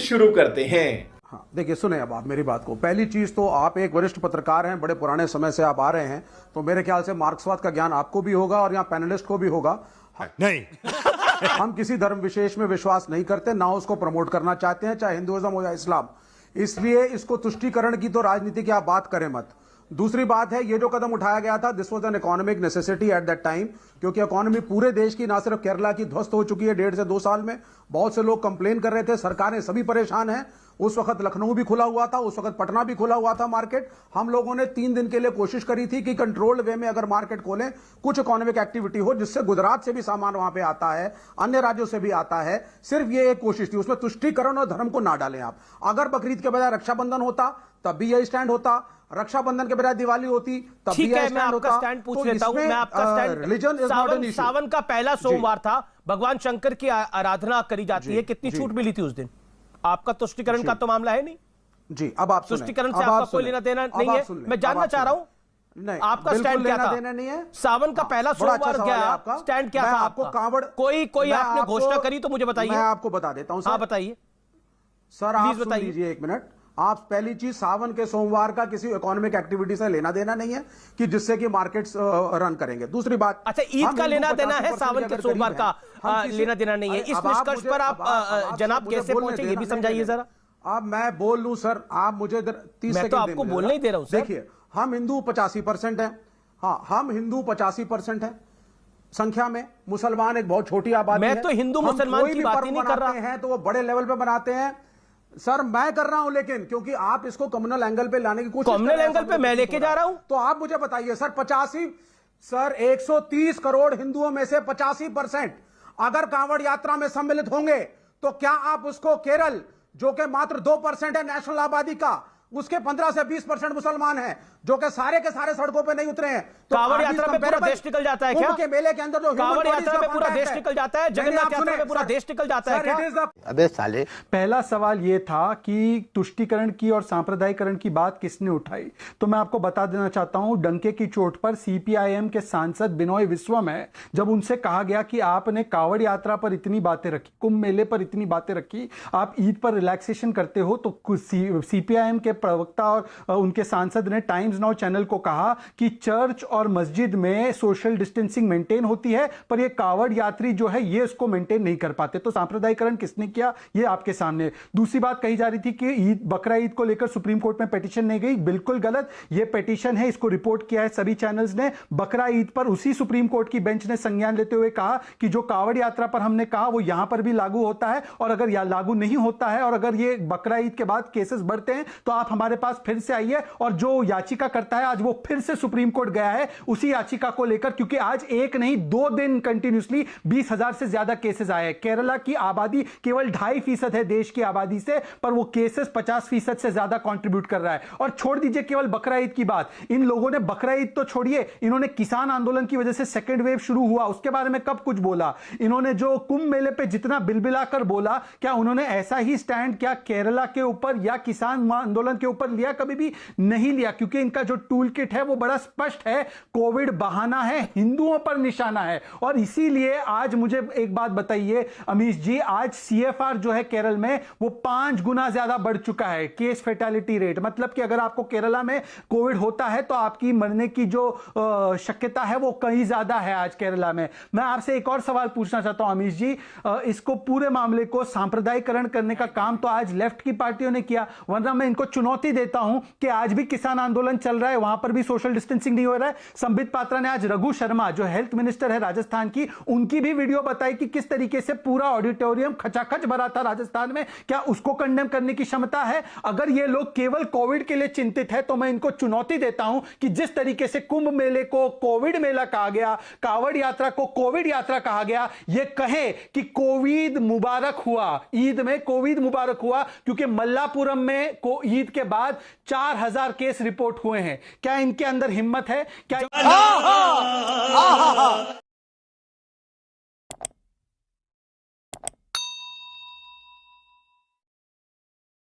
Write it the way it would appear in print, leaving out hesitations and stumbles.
शुरू करते हैं। हाँ, देखिए सुने अब आप मेरी बात को। पहली चीज तो आप एक वरिष्ठ पत्रकार हैं, बड़े पुराने समय से आप आ रहे हैं, तो मेरे ख्याल से मार्क्सवाद का ज्ञान आपको भी होगा और यहाँ पैनलिस्ट को भी होगा। नहीं हम किसी धर्म विशेष में विश्वास नहीं करते, ना उसको प्रमोट करना चाहते हैं, चाहे हिंदुइज्म हो या इस्लाम। इसलिए इसको तुष्टीकरण की तो राजनीति की आप बात करें मत। दूसरी बात है, ये जो कदम उठाया गया था, this was an economic necessity at that time, क्योंकि इकोनॉमी पूरे देश की, ना सिर्फ केरला की, ध्वस्त हो चुकी है 1.5 से 2 साल में। बहुत से लोग कंप्लेन कर रहे थे, सरकारें सभी परेशान हैं। उस वक्त लखनऊ भी खुला हुआ था, उस वक्त पटना भी खुला हुआ था मार्केट। हम लोगों ने 3 दिन के लिए कोशिश करी थी कि कंट्रोल्ड वे में अगर मार्केट खोलें, कुछ इकोनॉमिक एक्टिविटी हो, जिससे गुजरात से भी सामान वहां पे आता है, अन्य राज्यों से भी आता है। सिर्फ ये एक कोशिश थी, उसमें तुष्टीकरण और धर्म को ना डालें आप। अगर बकरीद के बजाय रक्षाबंधन होता तब भी यही स्टैंड होता, रक्षाबंधन के बजाय दिवाली होती तब भी यही स्टैंड होता। स्टैंड पूछ लेता हूं मैं आपका stand. Religion is not an issue. Sawan का पहला सोमवार था, भगवान शंकर की आराधना करी जाती है, कितनी छूट मिली थी उस दिन? आपका तुष्टीकरण का तो मामला है नहीं जी। अब आप तुष्टीकरण से आपका कोई लेना देना नहीं है। मैं जानना चाह रहा हूं नहीं, आपका स्टैंड क्या था? नहीं है। सावन का पहला सोमवार गया, स्टैंड क्या था आपको? कांवड़ कोई आपने घोषणा करी तो मुझे बताइए। मैं आपको बता देता हूं। हाँ बताइए सर, आप सुन लीजिए 1 मिनट। आप पहली चीज, सावन के सोमवार का किसी इकोनॉमिक एक्टिविटी से लेना देना नहीं है कि जिससे कि मार्केट्स रन करेंगे। दूसरी बात, अच्छा ईद का लेना देना है, सावन के सोमवार का लेना देना नहीं है। इस निष्कर्ष पर आप जनाब कैसे पहुंचे, ये भी समझाइए जरा। अब मैं बोल लूं सर, आप मुझे 30 सेकंड तो आपको बोलने ही दे रहा हूं सर। देखिए, हम हिंदू 85% हैं। हाँ, हम हिंदू 85% हैं संख्या में। मुसलमान एक बहुत छोटी आबादी है। मैं तो हिंदू मुसलमान की बात ही नहीं कर रहा हैं, तो वो बड़े लेवल पे बनाते हैं। सर मैं कर रहा हूं, लेकिन क्योंकि आप इसको कम्युनल एंगल पे लाने की कोशिश, कम्युनल एंगल पे मैं लेके जा रहा हूं, तो आप मुझे बताइए सर, 85 सर 130 करोड़ हिंदुओं में से 85% अगर कांवड़ यात्रा में सम्मिलित होंगे, तो क्या आप उसको केरल, जो कि मात्र 2% है नेशनल आबादी का, उसके 15 से 20% मुसलमान हैं, जो कि सारे के सारे सड़कों पे नहीं उतरे हैं, तो कांवड़ यात्रा में पूरा देश निकल जाता है क्या? के मेले के अंदर जो कांवड़ यात्रा में पूरा देश निकल जाता है, जगन्नाथ यात्रा में पूरा देश निकल जाता है क्या? अबे साले, पहला सवाल यह था कि तुष्टीकरण की और सांप्रदायिकरण की बात किसने उठाई, तो मैं आपको बता देना चाहता हूं, डंके की चोट पर सीपीआईएम के सांसद बिनोय विश्वम है। जब उनसे कहा गया कि आपने कांवड़ यात्रा पर इतनी बातें रखी, कुंभ मेले पर इतनी बातें रखी, आप ईद पर रिलैक्सेशन करते हो, तो सीपीआईएम के प्रवक्ता और उनके सांसद ने टाइम्स नाउ चैनल को कहा कि चर्च और मस्जिद में सोशल डिस्टेंसिंग मेंटेन होती है, पर ये कांवड़ यात्री जो है ये इसको मेंटेन नहीं कर पाते। तो सांप्रदायिकरण किसने किया, ये आपके सामने। दूसरी बात कही जा रही थी कि ईद, बकरा ईद को लेकर सुप्रीम कोर्ट में पिटीशन नहीं गई, बिल्कुल गलत। ये पिटीशन है, इसको रिपोर्ट किया है सभी चैनल्स ने। बकरा ईद पर उसी सुप्रीम कोर्ट की बेंच ने संज्ञान लेते हुए कहा कि जो कांवड़ यात्रा पर हमने कहा वो यहां पर भी लागू होता है, और अगर यह लागू नहीं होता है और अगर ये बकरा ईद के बाद केसेस बढ़ते हैं तो आप हमारे पास फिर से आइए। और जो याचिका करता है, आज वो फिर से सुप्रीम कोर्ट गया है उसी याचिका को लेकर, क्योंकि आज एक नहीं 2 दिन कंटिन्यूसली 20,000 से ज्यादा केसेस आए हैं। केरला की आबादी केवल 2.5% है देश की आबादी से, पर वो केसेस 50% से ज्यादा कंट्रीब्यूट कर रहा है। और छोड़ दीजिए केवल बकरा ईद की बात, इन लोगों ने बकरा ईद तो छोड़िए, इन्होंने किसान आंदोलन की वजह से सेकेंड वेव शुरू हुआ, उसके बारे में कब कुछ बोला? इन्होंने जो कुंभ मेले पे जितना बिलबिलाकर बोला, क्या उन्होंने ऐसा ही स्टैंड क्या केरला के ऊपर या किसान आंदोलन के ऊपर लिया? कभी भी नहीं लिया, क्योंकि इनका जो टूल किट है वो बड़ा स्पष्ट है, कोविड बहाना है, हिंदुओं पर निशाना है। और इसीलिए आज मुझे एक बात बताइए अमीश जी, आज सीएफआर जो है केरल में वो 5 गुना ज्यादा बढ़ चुका है, केस फेटालिटी रेट। मतलब कि अगर आपको केरला में कोविड होता है तो आपकी मरने की जो शक्यता है वो कहीं ज्यादा है आज केरला में। मैं आपसे एक और सवाल पूछना चाहता हूं अमीश जी, इसको पूरे मामले को सांप्रदायिकरण करने का काम तो आज लेफ्ट की पार्टियों ने किया, वरना मैं इनको चुनौती देता हूं कि आज भी किसान आंदोलन चल रहा है, वहां पर भी सोशल डिस्टेंसिंग नहीं हो रहा है। संबित पात्रा ने आज रघु शर्मा जो हेल्थ मिनिस्टर है राजस्थान की, उनकी भी वीडियो बताई कि किस तरीके से पूरा ऑडिटोरियम खचाखच भरा था राजस्थान में। क्या उसको कंडेम करने की क्षमता है? अगर ये लोग केवल कोविड के लिए चिंतित है तो मैं इनको चुनौती देता हूं कि जिस तरीके से कुंभ मेले को कोविड मेला कहा गया, कांवड़ यात्रा को कोविड यात्रा कहा गया, ये कहे कि कोविड मुबारक हुआ, ईद में कोविड मुबारक हुआ, क्योंकि मल्लापुरम में को ईद के बाद 4000 केस रिपोर्ट हुए हैं। क्या इनके अंदर हिम्मत है? क्या